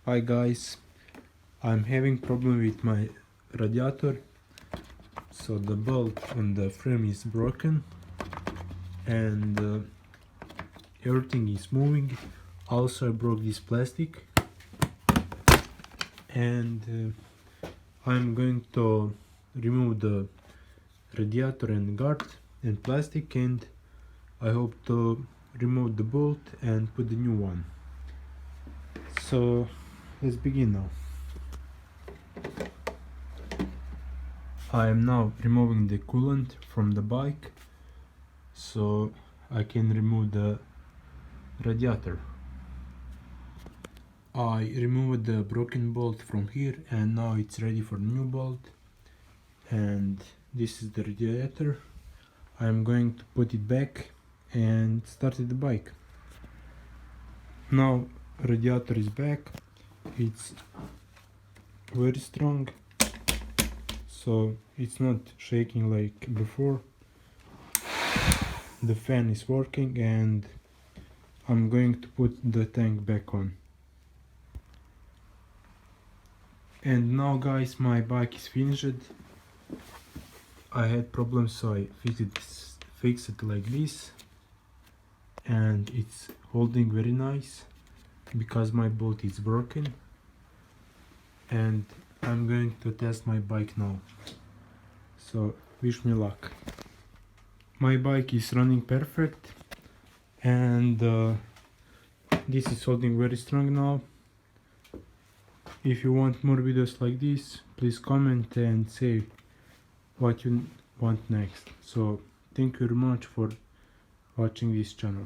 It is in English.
Hi guys, I'm having problem with my radiator. So the bolt on the frame is broken and everything is moving. Also I broke this plastic and I'm going to remove the radiator and guard and plastic, and I hope to remove the bolt and put the new one. So let's begin now. I am now removing the coolant from the bike so I can remove the radiator. I removed the broken bolt from here and now it's ready for new bolt, and this is the radiator. I'm going to put it back and start the bike. Now radiator is back. It's very strong, so it's not shaking like before. The fan is working and I'm going to put the tank back on. And now guys, my bike is finished. I had problems, so I fixed it like this, and it's holding very nice because my bolt is broken. And I'm going to test my bike now, so wish me luck. My bike is running perfect and this is holding very strong now. If you want more videos like this, please comment and say what you want next. So thank you very much for watching this channel.